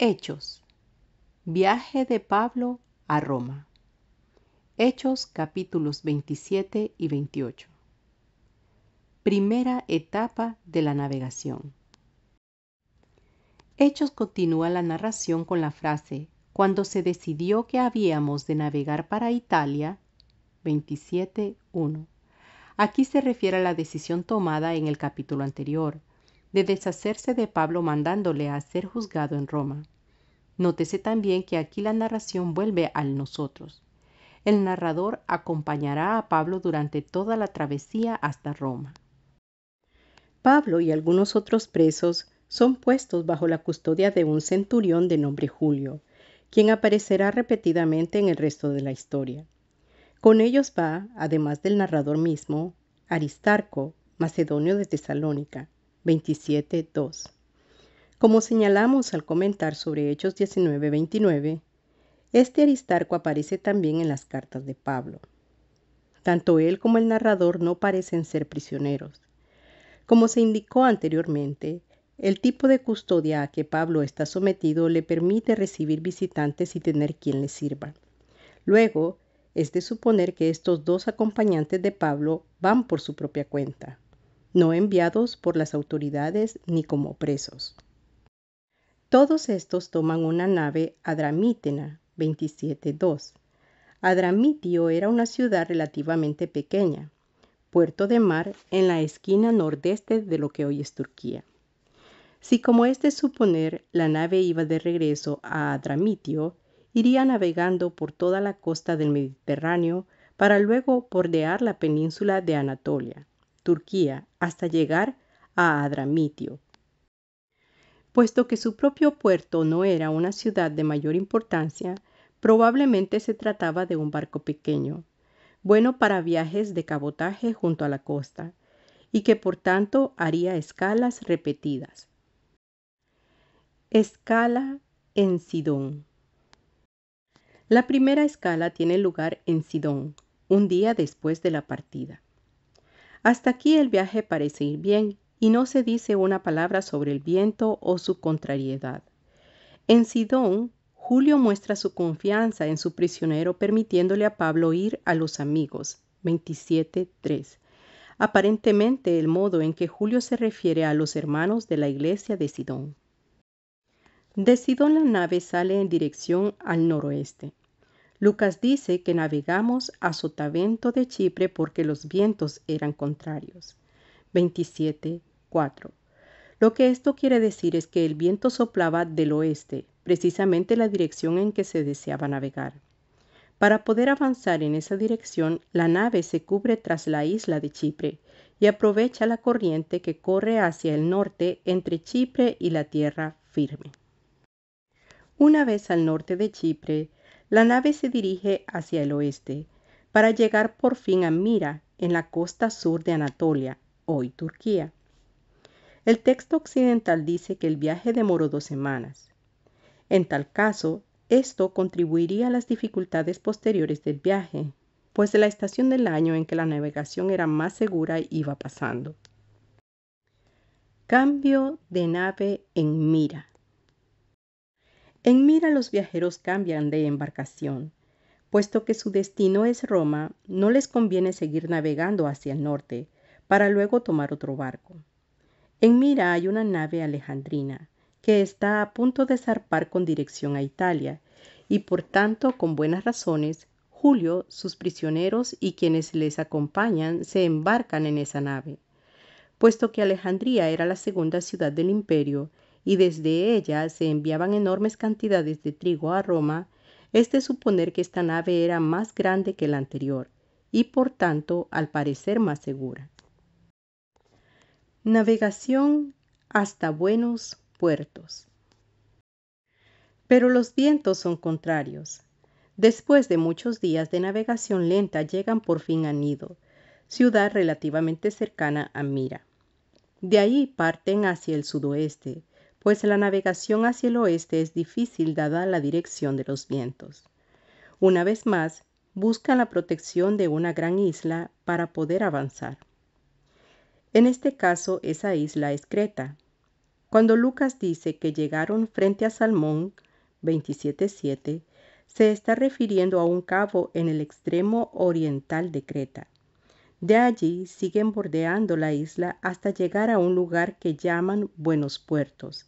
Hechos. Viaje de Pablo a Roma. Hechos capítulos 27 y 28. Primera etapa de la navegación. Hechos continúa la narración con la frase «Cuando se decidió que habíamos de navegar para Italia», 27:1. Aquí se refiere a la decisión tomada en el capítulo anterior, de deshacerse de Pablo mandándole a ser juzgado en Roma. Nótese también que aquí la narración vuelve al nosotros. El narrador acompañará a Pablo durante toda la travesía hasta Roma. Pablo y algunos otros presos son puestos bajo la custodia de un centurión de nombre Julio, quien aparecerá repetidamente en el resto de la historia. Con ellos va, además del narrador mismo, Aristarco, macedonio de Tesalónica, 27:2. Como señalamos al comentar sobre Hechos 19:29, este Aristarco aparece también en las cartas de Pablo. Tanto él como el narrador no parecen ser prisioneros. Como se indicó anteriormente, el tipo de custodia a que Pablo está sometido le permite recibir visitantes y tener quien le sirva. Luego, es de suponer que estos dos acompañantes de Pablo van por su propia cuenta, no enviados por las autoridades ni como presos. Todos estos toman una nave adramítena, 27:2. Adramitio era una ciudad relativamente pequeña, puerto de mar en la esquina nordeste de lo que hoy es Turquía. Si, como es de suponer, la nave iba de regreso a Adramitio, iría navegando por toda la costa del Mediterráneo para luego bordear la península de Anatolia, Turquía, hasta llegar a Adramitio. Puesto que su propio puerto no era una ciudad de mayor importancia, probablemente se trataba de un barco pequeño, bueno para viajes de cabotaje junto a la costa, y que por tanto haría escalas repetidas. Escala en Sidón. La primera escala tiene lugar en Sidón, un día después de la partida. Hasta aquí el viaje parece ir bien y no se dice una palabra sobre el viento o su contrariedad. En Sidón, Julio muestra su confianza en su prisionero permitiéndole a Pablo ir a los amigos, 27:3. Aparentemente el modo en que Julio se refiere a los hermanos de la iglesia de Sidón. De Sidón la nave sale en dirección al noroeste. Lucas dice que navegamos a sotavento de Chipre porque los vientos eran contrarios. 27:4. Lo que esto quiere decir es que el viento soplaba del oeste, precisamente la dirección en que se deseaba navegar. Para poder avanzar en esa dirección, la nave se cubre tras la isla de Chipre y aprovecha la corriente que corre hacia el norte entre Chipre y la tierra firme. Una vez al norte de Chipre, la nave se dirige hacia el oeste, para llegar por fin a Mira, en la costa sur de Anatolia, hoy Turquía. El texto occidental dice que el viaje demoró 2 semanas. En tal caso, esto contribuiría a las dificultades posteriores del viaje, pues la estación del año en que la navegación era más segura iba pasando. Cambio de nave en Mira. En Mira los viajeros cambian de embarcación. Puesto que su destino es Roma, no les conviene seguir navegando hacia el norte, para luego tomar otro barco. En Mira hay una nave alejandrina, que está a punto de zarpar con dirección a Italia, y por tanto, con buenas razones, Julio, sus prisioneros y quienes les acompañan se embarcan en esa nave. Puesto que Alejandría era la segunda ciudad del imperio, y desde ella se enviaban enormes cantidades de trigo a Roma, es de suponer que esta nave era más grande que la anterior, y por tanto, al parecer más segura. Navegación hasta buenos puertos. Pero los vientos son contrarios. Después de muchos días de navegación lenta llegan por fin a Nido, ciudad relativamente cercana a Mira. De ahí parten hacia el sudoeste, pues la navegación hacia el oeste es difícil dada la dirección de los vientos. Una vez más, buscan la protección de una gran isla para poder avanzar. En este caso, esa isla es Creta. Cuando Lucas dice que llegaron frente a Salmón, 27:7, se está refiriendo a un cabo en el extremo oriental de Creta. De allí siguen bordeando la isla hasta llegar a un lugar que llaman Buenos Puertos,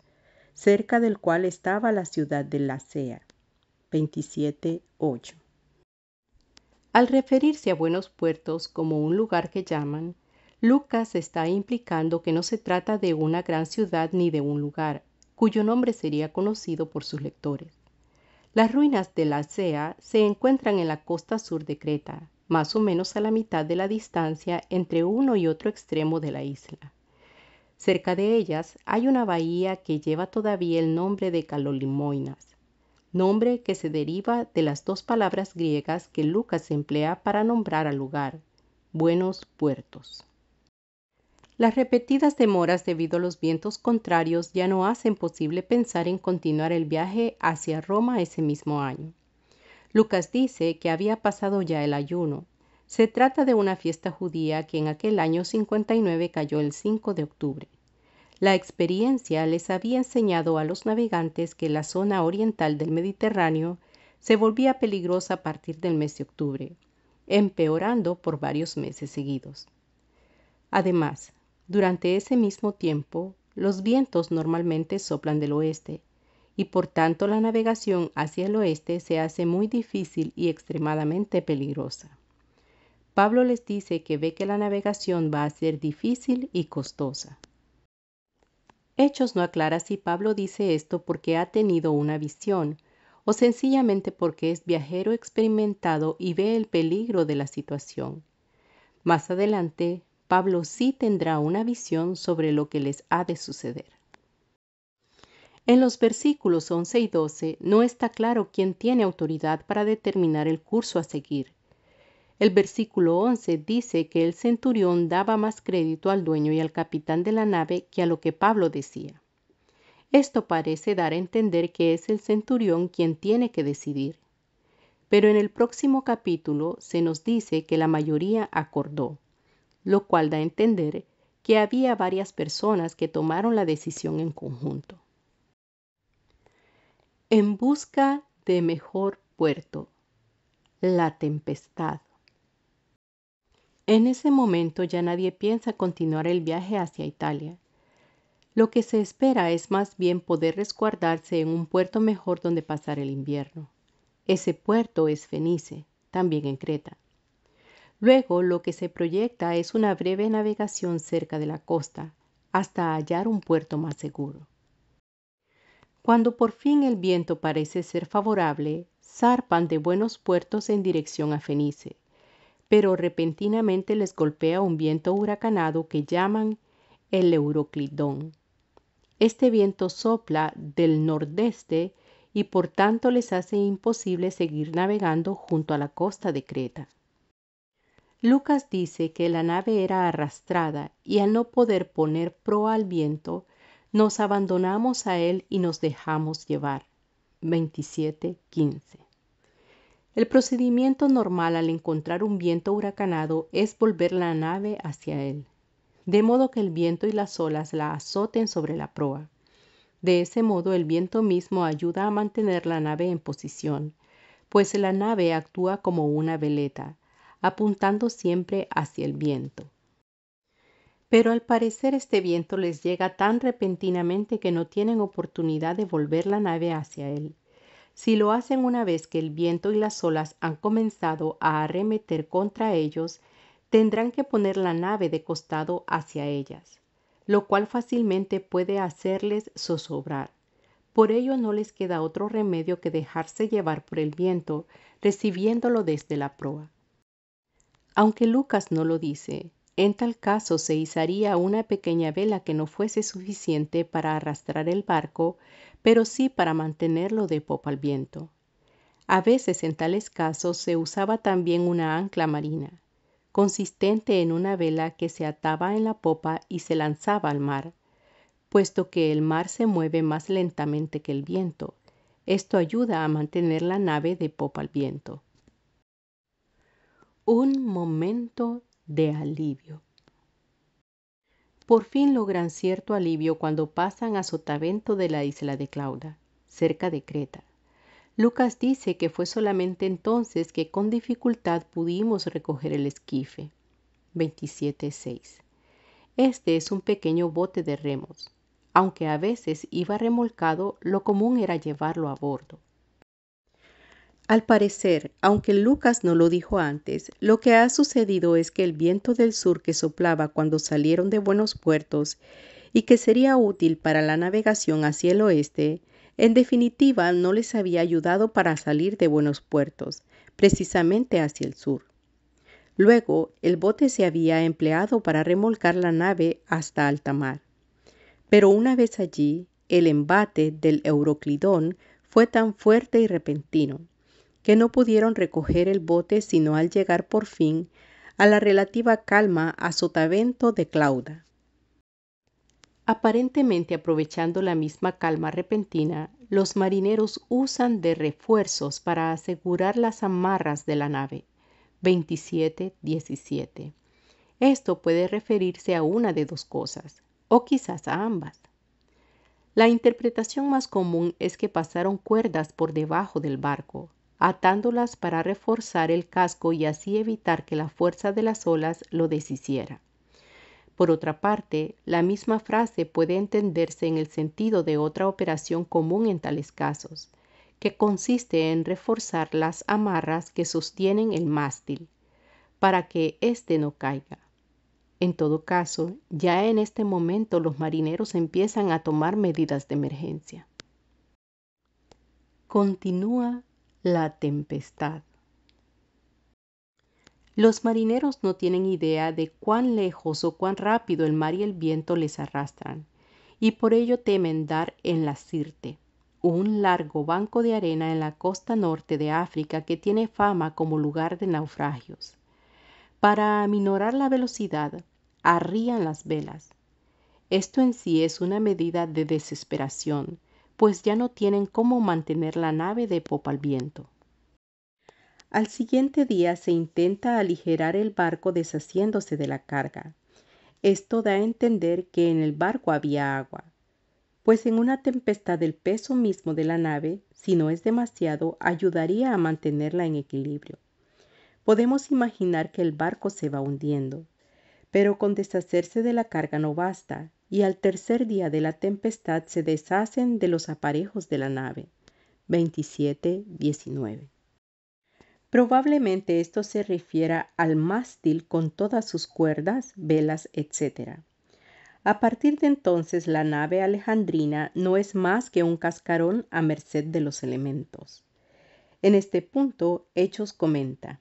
cerca del cual estaba la ciudad de Lasea. 27:8. Al referirse a Buenos Puertos como un lugar que llaman, Lucas está implicando que no se trata de una gran ciudad ni de un lugar, cuyo nombre sería conocido por sus lectores. Las ruinas de Lasea se encuentran en la costa sur de Creta, más o menos a la mitad de la distancia entre uno y otro extremo de la isla. Cerca de ellas hay una bahía que lleva todavía el nombre de Calolimoinas, nombre que se deriva de las dos palabras griegas que Lucas emplea para nombrar al lugar, Buenos Puertos. Las repetidas demoras debido a los vientos contrarios ya no hacen posible pensar en continuar el viaje hacia Roma ese mismo año. Lucas dice que había pasado ya el ayuno. Se trata de una fiesta judía que en aquel año 59 cayó el 5 de octubre. La experiencia les había enseñado a los navegantes que la zona oriental del Mediterráneo se volvía peligrosa a partir del mes de octubre, empeorando por varios meses seguidos. Además, durante ese mismo tiempo, los vientos normalmente soplan del oeste, y por tanto la navegación hacia el oeste se hace muy difícil y extremadamente peligrosa. Pablo les dice que ve que la navegación va a ser difícil y costosa. Hechos no aclara si Pablo dice esto porque ha tenido una visión, o sencillamente porque es viajero experimentado y ve el peligro de la situación. Más adelante, Pablo sí tendrá una visión sobre lo que les ha de suceder. En los versículos 11 y 12 no está claro quién tiene autoridad para determinar el curso a seguir. El versículo 11 dice que el centurión daba más crédito al dueño y al capitán de la nave que a lo que Pablo decía. Esto parece dar a entender que es el centurión quien tiene que decidir. Pero en el próximo capítulo se nos dice que la mayoría acordó, lo cual da a entender que había varias personas que tomaron la decisión en conjunto. En busca de mejor puerto. La tempestad. En ese momento ya nadie piensa continuar el viaje hacia Italia. Lo que se espera es más bien poder resguardarse en un puerto mejor donde pasar el invierno. Ese puerto es Fenice, también en Creta. Luego lo que se proyecta es una breve navegación cerca de la costa, hasta hallar un puerto más seguro. Cuando por fin el viento parece ser favorable, zarpan de Buenos Puertos en dirección a Fenice, pero repentinamente les golpea un viento huracanado que llaman el Euroclidón. Este viento sopla del nordeste y por tanto les hace imposible seguir navegando junto a la costa de Creta. Lucas dice que la nave era arrastrada y al no poder poner proa al viento, nos abandonamos a él y nos dejamos llevar. 27:15. El procedimiento normal al encontrar un viento huracanado es volver la nave hacia él, de modo que el viento y las olas la azoten sobre la proa. De ese modo el viento mismo ayuda a mantener la nave en posición, pues la nave actúa como una veleta, apuntando siempre hacia el viento. Pero al parecer este viento les llega tan repentinamente que no tienen oportunidad de volver la nave hacia él. Si lo hacen una vez que el viento y las olas han comenzado a arremeter contra ellos, tendrán que poner la nave de costado hacia ellas, lo cual fácilmente puede hacerles zozobrar. Por ello no les queda otro remedio que dejarse llevar por el viento, recibiéndolo desde la proa. Aunque Lucas no lo dice, en tal caso se izaría una pequeña vela que no fuese suficiente para arrastrar el barco, pero sí para mantenerlo de popa al viento. A veces en tales casos se usaba también una ancla marina, consistente en una vela que se ataba en la popa y se lanzaba al mar, puesto que el mar se mueve más lentamente que el viento. Esto ayuda a mantener la nave de popa al viento. Un momento de alivio. Por fin logran cierto alivio cuando pasan a sotavento de la isla de Clauda, cerca de Creta. Lucas dice que fue solamente entonces que con dificultad pudimos recoger el esquife. 27:6. Este es un pequeño bote de remos. Aunque a veces iba remolcado, lo común era llevarlo a bordo. Al parecer, aunque Lucas no lo dijo antes, lo que ha sucedido es que el viento del sur que soplaba cuando salieron de Buenos Puertos y que sería útil para la navegación hacia el oeste, en definitiva no les había ayudado para salir de Buenos Puertos, precisamente hacia el sur. Luego, el bote se había empleado para remolcar la nave hasta alta mar. Pero una vez allí, el embate del Euroclidón fue tan fuerte y repentino que no pudieron recoger el bote sino al llegar por fin a la relativa calma a sotavento de Clauda. Aparentemente aprovechando la misma calma repentina, los marineros usan de refuerzos para asegurar las amarras de la nave. 27:17. Esto puede referirse a una de dos cosas, o quizás a ambas. La interpretación más común es que pasaron cuerdas por debajo del barco, atándolas para reforzar el casco y así evitar que la fuerza de las olas lo deshiciera. Por otra parte, la misma frase puede entenderse en el sentido de otra operación común en tales casos, que consiste en reforzar las amarras que sostienen el mástil, para que éste no caiga. En todo caso, ya en este momento los marineros empiezan a tomar medidas de emergencia. Continúa la tempestad. Los marineros no tienen idea de cuán lejos o cuán rápido el mar y el viento les arrastran, y por ello temen dar en la Sirte, un largo banco de arena en la costa norte de África que tiene fama como lugar de naufragios. Para aminorar la velocidad, arrían las velas. Esto en sí es una medida de desesperación, pues ya no tienen cómo mantener la nave de popa al viento. Al siguiente día se intenta aligerar el barco deshaciéndose de la carga. Esto da a entender que en el barco había agua, pues en una tempestad el peso mismo de la nave, si no es demasiado, ayudaría a mantenerla en equilibrio. Podemos imaginar que el barco se va hundiendo, pero con deshacerse de la carga no basta, y al tercer día de la tempestad se deshacen de los aparejos de la nave. 27:19. Probablemente esto se refiera al mástil con todas sus cuerdas, velas, etc. A partir de entonces la nave alejandrina no es más que un cascarón a merced de los elementos. En este punto, Hechos comenta: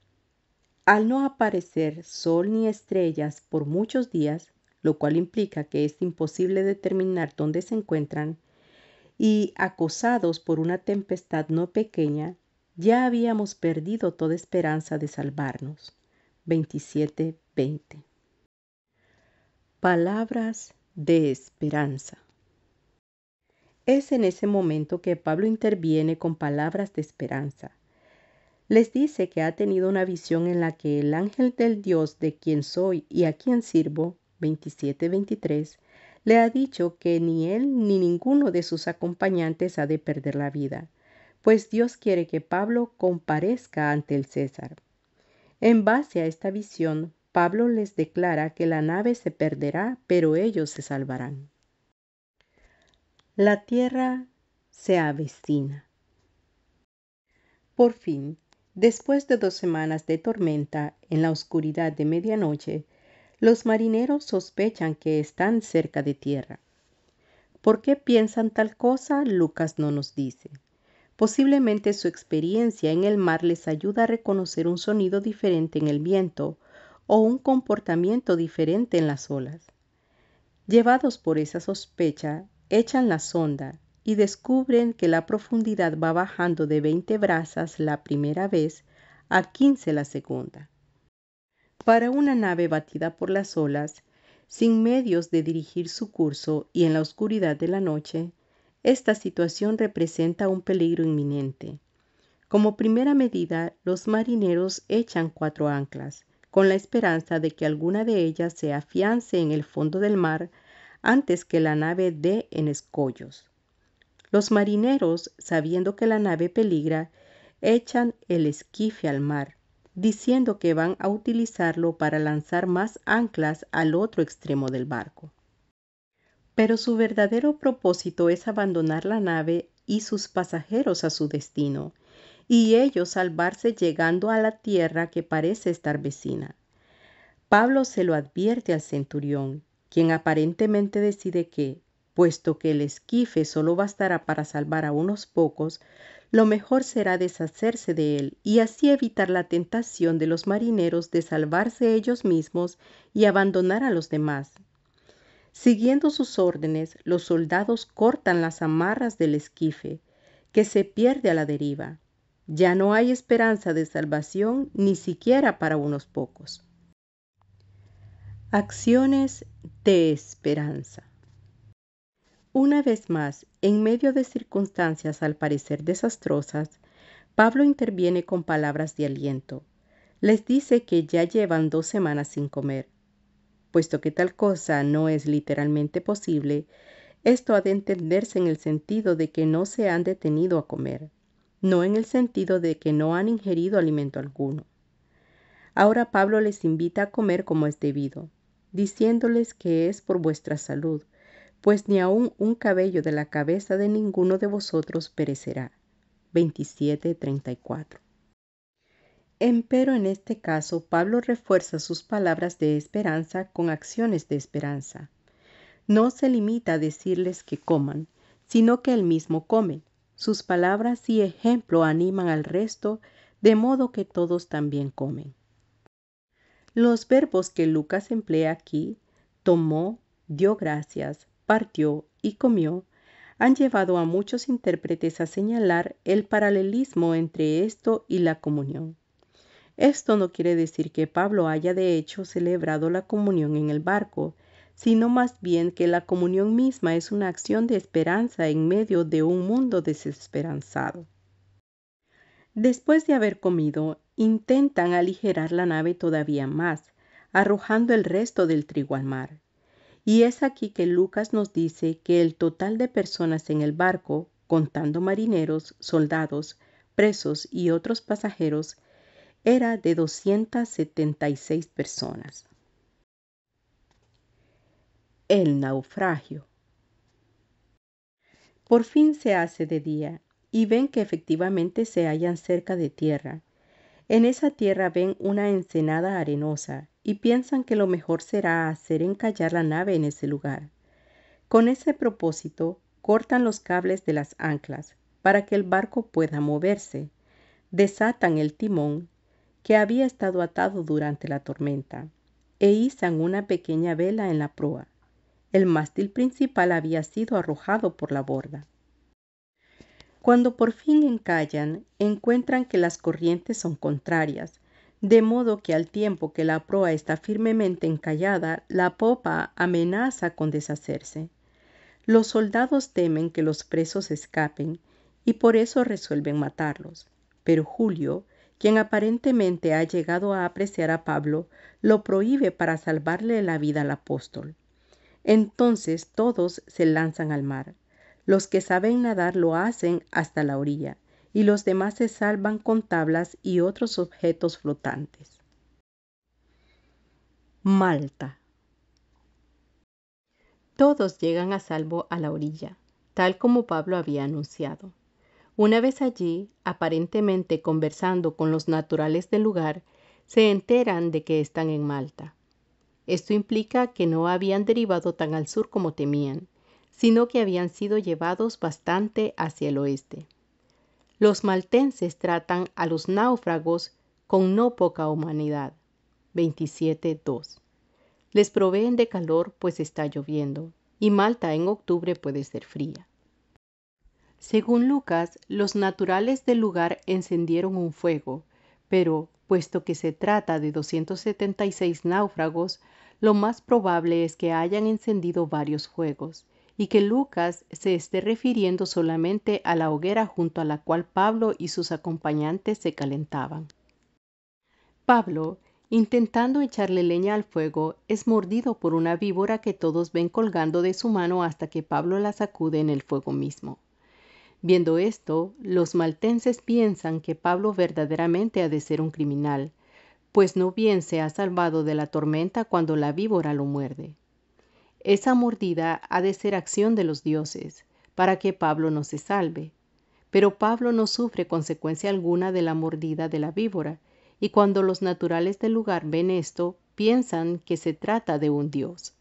al no aparecer sol ni estrellas por muchos días, lo cual implica que es imposible determinar dónde se encuentran, y acosados por una tempestad no pequeña, ya habíamos perdido toda esperanza de salvarnos. 27:20. Palabras de esperanza. Es en ese momento que Pablo interviene con palabras de esperanza. Les dice que ha tenido una visión en la que el ángel del Dios de quien soy y a quien sirvo, 27:23, le ha dicho que ni él ni ninguno de sus acompañantes ha de perder la vida, pues Dios quiere que Pablo comparezca ante el César. En base a esta visión, Pablo les declara que la nave se perderá, pero ellos se salvarán. La tierra se avecina. Por fin, después de 2 semanas de tormenta en la oscuridad de medianoche, los marineros sospechan que están cerca de tierra. ¿Por qué piensan tal cosa? Lucas no nos dice. Posiblemente su experiencia en el mar les ayuda a reconocer un sonido diferente en el viento o un comportamiento diferente en las olas. Llevados por esa sospecha, echan la sonda y descubren que la profundidad va bajando de 20 brazas la primera vez a 15 la segunda. Para una nave batida por las olas, sin medios de dirigir su curso y en la oscuridad de la noche, esta situación representa un peligro inminente. Como primera medida, los marineros echan 4 anclas, con la esperanza de que alguna de ellas se afiance en el fondo del mar antes que la nave dé en escollos. Los marineros, sabiendo que la nave peligra, echan el esquife al mar, diciendo que van a utilizarlo para lanzar más anclas al otro extremo del barco. Pero su verdadero propósito es abandonar la nave y sus pasajeros a su destino, y ellos salvarse llegando a la tierra que parece estar vecina. Pablo se lo advierte al centurión, quien aparentemente decide que, puesto que el esquife solo bastará para salvar a unos pocos, lo mejor será deshacerse de él y así evitar la tentación de los marineros de salvarse ellos mismos y abandonar a los demás. Siguiendo sus órdenes, los soldados cortan las amarras del esquife, que se pierde a la deriva. Ya no hay esperanza de salvación ni siquiera para unos pocos. Acciones de esperanza. Una vez más, en medio de circunstancias al parecer desastrosas, Pablo interviene con palabras de aliento. Les dice que ya llevan 2 semanas sin comer. Puesto que tal cosa no es literalmente posible, esto ha de entenderse en el sentido de que no se han detenido a comer, no en el sentido de que no han ingerido alimento alguno. Ahora Pablo les invita a comer como es debido, diciéndoles que es por vuestra salud, pues ni aun un cabello de la cabeza de ninguno de vosotros perecerá. 27:34. Empero en este caso Pablo refuerza sus palabras de esperanza con acciones de esperanza. No se limita a decirles que coman, sino que él mismo come. Sus palabras y ejemplo animan al resto, de modo que todos también comen. Los verbos que Lucas emplea aquí, tomó, dio gracias, partió y comió, han llevado a muchos intérpretes a señalar el paralelismo entre esto y la comunión. Esto no quiere decir que Pablo haya de hecho celebrado la comunión en el barco, sino más bien que la comunión misma es una acción de esperanza en medio de un mundo desesperanzado. Después de haber comido, intentan aligerar la nave todavía más, arrojando el resto del trigo al mar. Y es aquí que Lucas nos dice que el total de personas en el barco, contando marineros, soldados, presos y otros pasajeros, era de 276 personas. El naufragio. Por fin se hace de día y ven que efectivamente se hallan cerca de tierra. En esa tierra ven una ensenada arenosa y piensan que lo mejor será hacer encallar la nave en ese lugar. Con ese propósito, cortan los cables de las anclas para que el barco pueda moverse, desatan el timón, que había estado atado durante la tormenta, e izan una pequeña vela en la proa. El mástil principal había sido arrojado por la borda. Cuando por fin encallan, encuentran que las corrientes son contrarias, de modo que al tiempo que la proa está firmemente encallada, la popa amenaza con deshacerse. Los soldados temen que los presos escapen y por eso resuelven matarlos. Pero Julio, quien aparentemente ha llegado a apreciar a Pablo, lo prohíbe para salvarle la vida al apóstol. Entonces todos se lanzan al mar. Los que saben nadar lo hacen hasta la orilla, y los demás se salvan con tablas y otros objetos flotantes. Malta. Todos llegan a salvo a la orilla, tal como Pablo había anunciado. Una vez allí, aparentemente conversando con los naturales del lugar, se enteran de que están en Malta. Esto implica que no habían derivado tan al sur como temían, sino que habían sido llevados bastante hacia el oeste. Los maltenses tratan a los náufragos con no poca humanidad. 27:2. Les proveen de calor pues está lloviendo, y Malta en octubre puede ser fría. Según Lucas, los naturales del lugar encendieron un fuego, pero, puesto que se trata de 276 náufragos, lo más probable es que hayan encendido varios fuegos, y que Lucas se esté refiriendo solamente a la hoguera junto a la cual Pablo y sus acompañantes se calentaban. Pablo, intentando echarle leña al fuego, es mordido por una víbora que todos ven colgando de su mano hasta que Pablo la sacude en el fuego mismo. Viendo esto, los maltenses piensan que Pablo verdaderamente ha de ser un criminal, pues no bien se ha salvado de la tormenta cuando la víbora lo muerde. Esa mordida ha de ser acción de los dioses, para que Pablo no se salve. Pero Pablo no sufre consecuencia alguna de la mordida de la víbora, y cuando los naturales del lugar ven esto, piensan que se trata de un dios.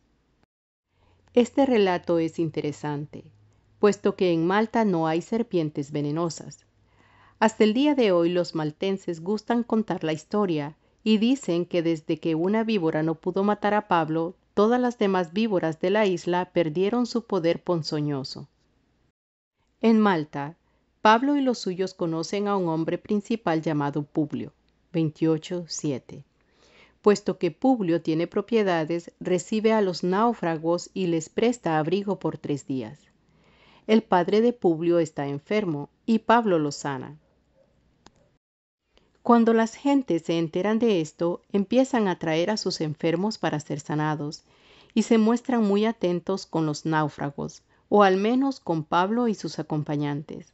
Este relato es interesante, puesto que en Malta no hay serpientes venenosas. Hasta el día de hoy los maltenses gustan contar la historia y dicen que desde que una víbora no pudo matar a Pablo, todas las demás víboras de la isla perdieron su poder ponzoñoso. En Malta, Pablo y los suyos conocen a un hombre principal llamado Publio, 28:7. Puesto que Publio tiene propiedades, recibe a los náufragos y les presta abrigo por 3 días. El padre de Publio está enfermo y Pablo lo sana. Cuando las gentes se enteran de esto, empiezan a traer a sus enfermos para ser sanados, y se muestran muy atentos con los náufragos, o al menos con Pablo y sus acompañantes.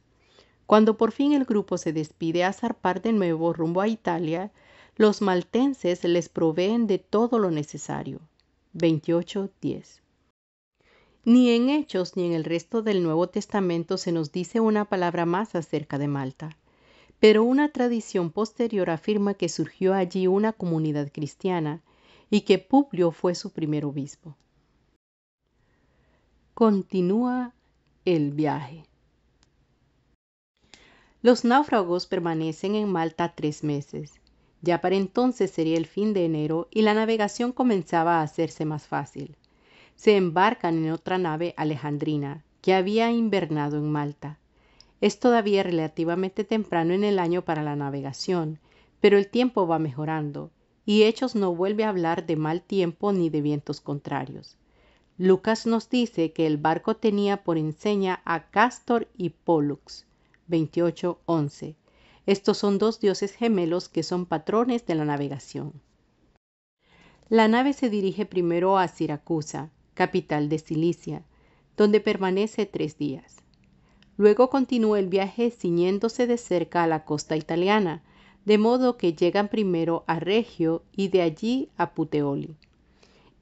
Cuando por fin el grupo se despide a zarpar de nuevo rumbo a Italia, los maltenses les proveen de todo lo necesario. 28:10. Ni en Hechos ni en el resto del Nuevo Testamento se nos dice una palabra más acerca de Malta, pero una tradición posterior afirma que surgió allí una comunidad cristiana y que Publio fue su primer obispo. Continúa el viaje. Los náufragos permanecen en Malta 3 meses. Ya para entonces sería el fin de enero y la navegación comenzaba a hacerse más fácil. Se embarcan en otra nave alejandrina, que había invernado en Malta. Es todavía relativamente temprano en el año para la navegación, pero el tiempo va mejorando, y Hechos no vuelve a hablar de mal tiempo ni de vientos contrarios. Lucas nos dice que el barco tenía por enseña a Cástor y Pólux, 28:11. Estos son 2 dioses gemelos que son patrones de la navegación. La nave se dirige primero a Siracusa, capital de Cilicia, donde permanece 3 días. Luego continúa el viaje ciñéndose de cerca a la costa italiana, de modo que llegan primero a Regio y de allí a Puteoli.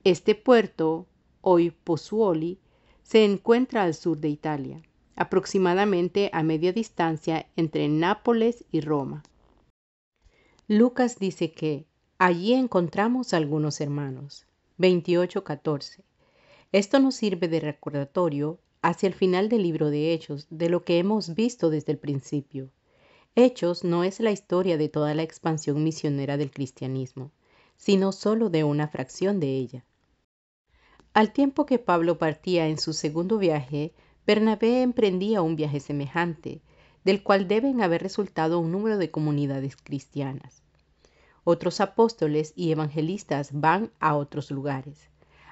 Este puerto, hoy Pozzuoli, se encuentra al sur de Italia, aproximadamente a media distancia entre Nápoles y Roma. Lucas dice que allí encontramos algunos hermanos. 28:14. Esto nos sirve de recordatorio hacia el final del libro de Hechos de lo que hemos visto desde el principio. Hechos no es la historia de toda la expansión misionera del cristianismo, sino solo de una fracción de ella. Al tiempo que Pablo partía en su segundo viaje, Bernabé emprendía un viaje semejante, del cual deben haber resultado un número de comunidades cristianas. Otros apóstoles y evangelistas van a otros lugares.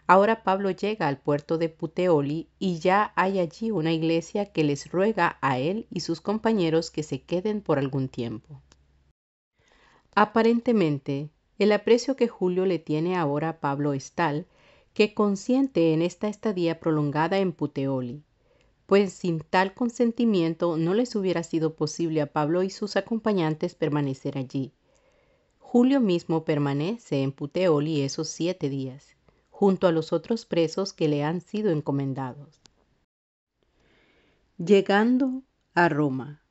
Ahora Pablo llega al puerto de Puteoli y ya hay allí una iglesia que les ruega a él y sus compañeros que se queden por algún tiempo. Aparentemente, el aprecio que Julio le tiene ahora a Pablo es tal que consiente en esta estadía prolongada en Puteoli, pues sin tal consentimiento no les hubiera sido posible a Pablo y sus acompañantes permanecer allí. Julio mismo permanece en Puteoli esos 7 días, junto a los otros presos que le han sido encomendados. Llegando a Roma.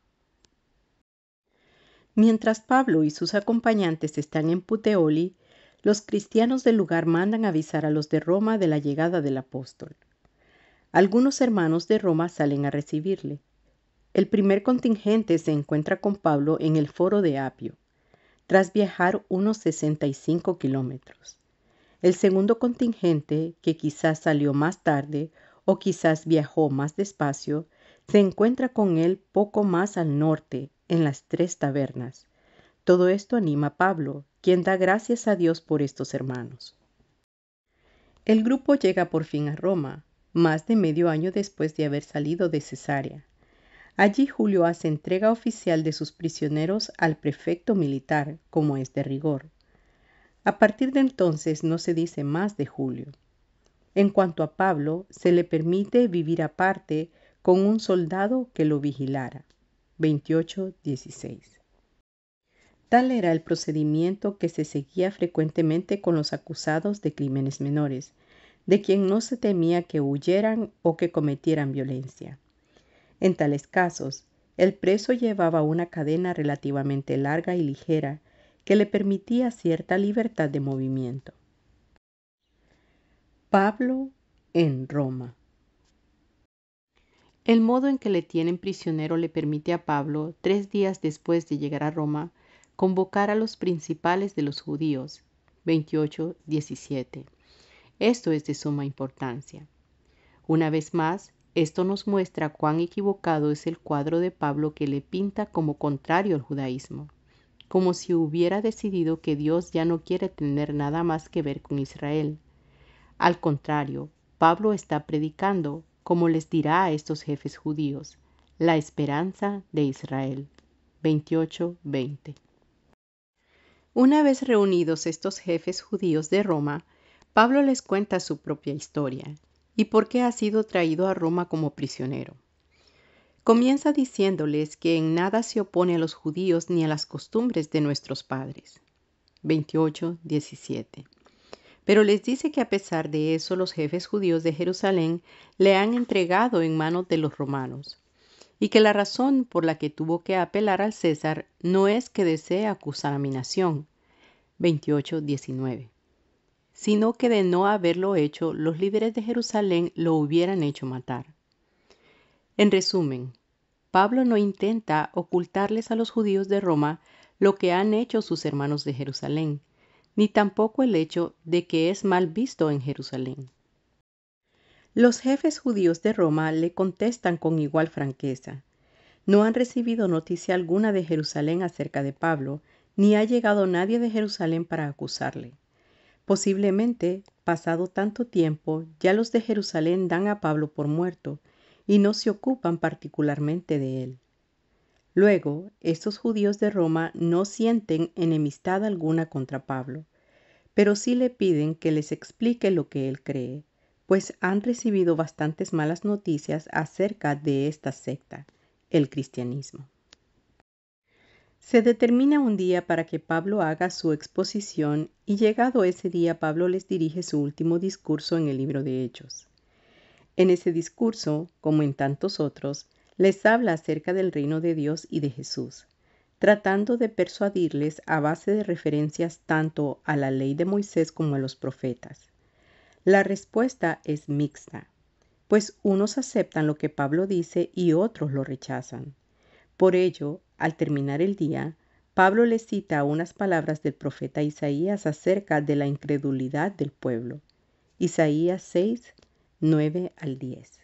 Mientras Pablo y sus acompañantes están en Puteoli, los cristianos del lugar mandan avisar a los de Roma de la llegada del apóstol. Algunos hermanos de Roma salen a recibirle. El primer contingente se encuentra con Pablo en el foro de Apio, tras viajar unos 65 kilómetros. El segundo contingente, que quizás salió más tarde o quizás viajó más despacio, se encuentra con él poco más al norte, en las 3 tabernas. Todo esto anima a Pablo, quien da gracias a Dios por estos hermanos. El grupo llega por fin a Roma, más de medio año después de haber salido de Cesarea. Allí Julio hace entrega oficial de sus prisioneros al prefecto militar, como es de rigor. A partir de entonces no se dice más de Julio. En cuanto a Pablo, se le permite vivir aparte con un soldado que lo vigilara. 28:16. Tal era el procedimiento que se seguía frecuentemente con los acusados de crímenes menores, de quien no se temía que huyeran o que cometieran violencia. En tales casos, el preso llevaba una cadena relativamente larga y ligera que le permitía cierta libertad de movimiento. Pablo en Roma. El modo en que le tienen prisionero le permite a Pablo, 3 días después de llegar a Roma, convocar a los principales de los judíos. 28:17. Esto es de suma importancia. Una vez más, esto nos muestra cuán equivocado es el cuadro de Pablo que le pinta como contrario al judaísmo, como si hubiera decidido que Dios ya no quiere tener nada más que ver con Israel. Al contrario, Pablo está predicando, como les dirá a estos jefes judíos, la esperanza de Israel. 28:20. Una vez reunidos estos jefes judíos de Roma, Pablo les cuenta su propia historia y por qué ha sido traído a Roma como prisionero. Comienza diciéndoles que en nada se opone a los judíos ni a las costumbres de nuestros padres. 28:17. Pero les dice que a pesar de eso los jefes judíos de Jerusalén le han entregado en manos de los romanos, y que la razón por la que tuvo que apelar al César no es que desee acusar a mi nación, 28:19, sino que de no haberlo hecho, los líderes de Jerusalén lo hubieran hecho matar. En resumen, Pablo no intenta ocultarles a los judíos de Roma lo que han hecho sus hermanos de Jerusalén, ni tampoco el hecho de que es mal visto en Jerusalén. Los jefes judíos de Roma le contestan con igual franqueza. No han recibido noticia alguna de Jerusalén acerca de Pablo, ni ha llegado nadie de Jerusalén para acusarle. Posiblemente, pasado tanto tiempo, ya los de Jerusalén dan a Pablo por muerto y no se ocupan particularmente de él. Luego, estos judíos de Roma no sienten enemistad alguna contra Pablo, pero sí le piden que les explique lo que él cree, pues han recibido bastantes malas noticias acerca de esta secta, el cristianismo. Se determina un día para que Pablo haga su exposición y llegado ese día Pablo les dirige su último discurso en el libro de Hechos. En ese discurso, como en tantos otros, les habla acerca del reino de Dios y de Jesús, tratando de persuadirles a base de referencias tanto a la ley de Moisés como a los profetas. La respuesta es mixta, pues unos aceptan lo que Pablo dice y otros lo rechazan. Por ello, al terminar el día, Pablo les cita unas palabras del profeta Isaías acerca de la incredulidad del pueblo. Isaías 6:9-10.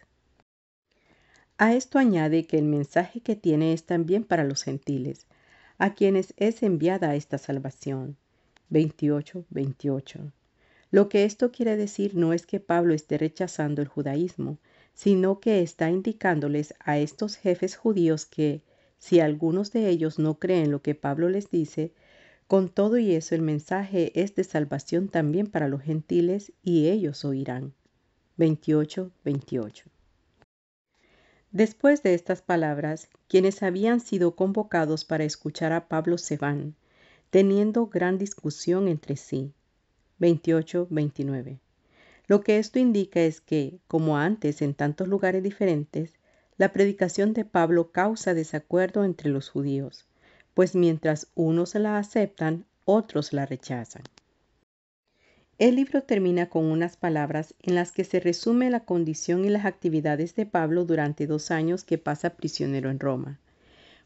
A esto añade que el mensaje que tiene es también para los gentiles, a quienes es enviada esta salvación. 28:28. Lo que esto quiere decir no es que Pablo esté rechazando el judaísmo, sino que está indicándoles a estos jefes judíos que, si algunos de ellos no creen lo que Pablo les dice, con todo y eso el mensaje es de salvación también para los gentiles y ellos oirán. 28:28. Después de estas palabras, quienes habían sido convocados para escuchar a Pablo se van, teniendo gran discusión entre sí. 28:29. Lo que esto indica es que, como antes en tantos lugares diferentes, la predicación de Pablo causa desacuerdo entre los judíos, pues mientras unos la aceptan, otros la rechazan. El libro termina con unas palabras en las que se resume la condición y las actividades de Pablo durante 2 años que pasa prisionero en Roma.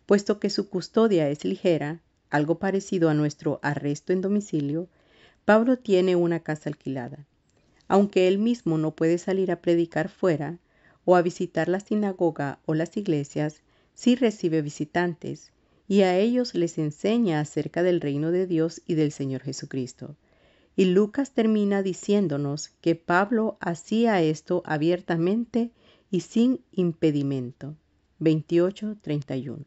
Puesto que su custodia es ligera, algo parecido a nuestro arresto en domicilio, Pablo tiene una casa alquilada. Aunque él mismo no puede salir a predicar fuera o a visitar la sinagoga o las iglesias, sí recibe visitantes y a ellos les enseña acerca del reino de Dios y del Señor Jesucristo. Y Lucas termina diciéndonos que Pablo hacía esto abiertamente y sin impedimento. 28:31.